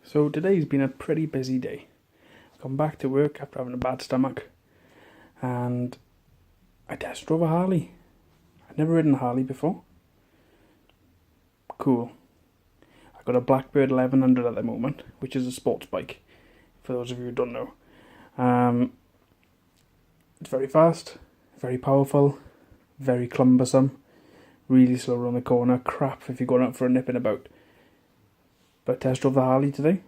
So today's been a pretty busy day. I've come back to work after having a bad stomach and I test drove a Harley. I'd never ridden a Harley before. Cool. I've got a Blackbird 1100 at the moment, which is a sports bike, for those of you who don't know. It's very fast, very powerful, very cumbersome, really slow around the corner, crap if you're going out for a nip and about. But test drove the Harley today.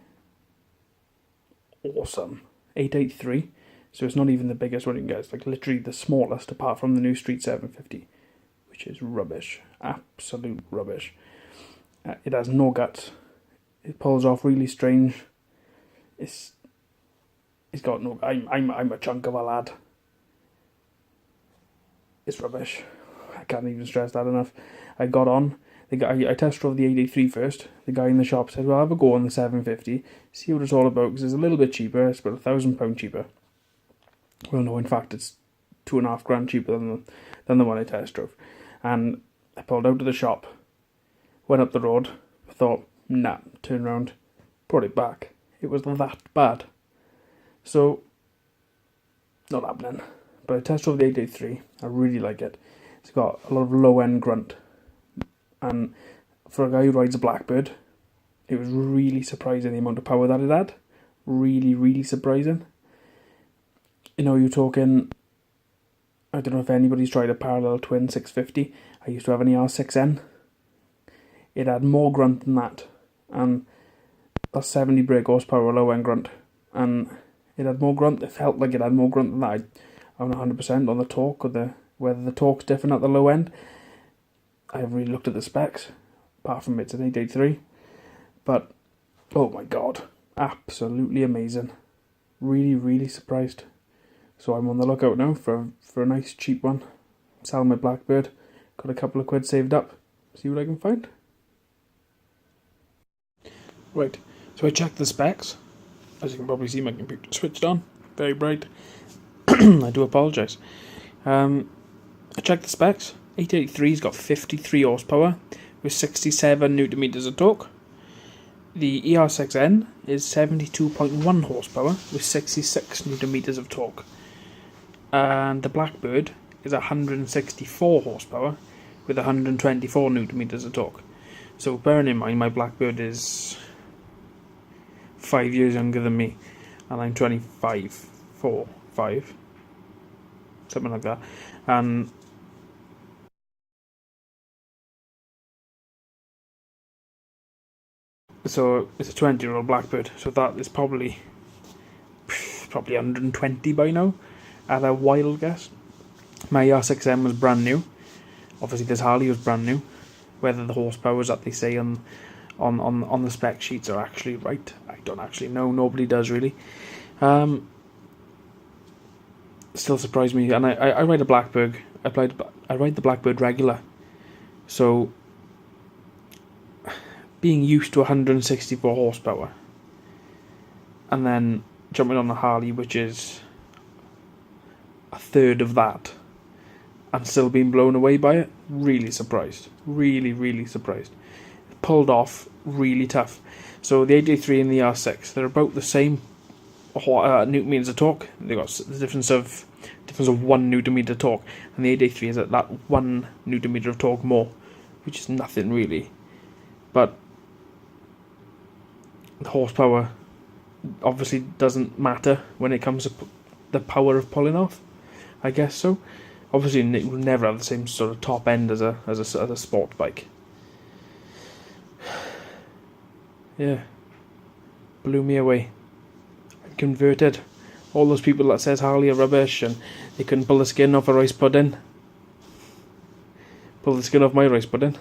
Awesome. 883. So it's not even the biggest one you can get. It's like literally the smallest apart from the new Street 750. Which is rubbish. Absolute rubbish. It has no guts. It pulls off really strange. It's got no... I'm a chunk of a lad. It's rubbish. I can't even stress that enough. I got on... I test drove the 883 first. The guy in the shop said, well, I'll have a go on the 750, see what it's all about, because it's a little bit cheaper. It's about £1,000 cheaper. Well, no, in fact, it's £2,500 cheaper than the one I test drove. And I pulled out of the shop, went up the road, thought, nah, turned around, brought it back. It was that bad. So, not happening. But I test drove the 883. I really like it. It's got a lot of low-end grunt. And for a guy who rides a Blackbird, it was really surprising the amount of power that it had. Really, really surprising. You know, you're talking... I don't know if anybody's tried a parallel twin 650. I used to have an ER6N. It had more grunt than that. And that's 70 brake horsepower low-end grunt. And it had more grunt. It felt like it had more grunt than that. I'm not 100% on the torque or whether the torque's different at the low end. I haven't really looked at the specs, apart from it's an 883. But, oh my god, absolutely amazing. Really, really surprised. So I'm on the lookout now for a nice cheap one. Sell my Blackbird. Got a couple of quid saved up. See what I can find. Right, so I checked the specs. As you can probably see, my computer switched on. Very bright. I do apologise. I checked the specs. 883's got 53 horsepower with 67 newton meters of torque. The ER6N is 72.1 horsepower with 66 newton meters of torque. And the Blackbird is 164 horsepower with 124 newton meters of torque. So bearing in mind my Blackbird is 5 years younger than me, and I'm 25, 5, something like that. And so it's a 20-year-old Blackbird, so that is probably 120 by now, at a wild guess. My R6M was brand new. Obviously this Harley was brand new. Whether the horsepowers that they say on the spec sheets are actually right, I don't actually know. Nobody does really. Still surprised me, and I ride a Blackbird. I ride the Blackbird regular, so being used to 164 horsepower and then jumping on a Harley which is a third of that and still being blown away by it, really surprised. Really, really surprised. It pulled off really tough. So the 883 and the R6, they're about the same newton meters of torque. They've got the difference of 1 newton meter torque, and the 883 is at that 1 newton meter of torque more, which is nothing really. But the horsepower obviously doesn't matter when it comes to the power of pulling off, I guess so. Obviously it will never have the same sort of top end as a sport bike. Yeah, blew me away. I'm converted. All those people that says Harley are rubbish and they couldn't pull the skin off a rice pudding. Pull the skin off my rice pudding.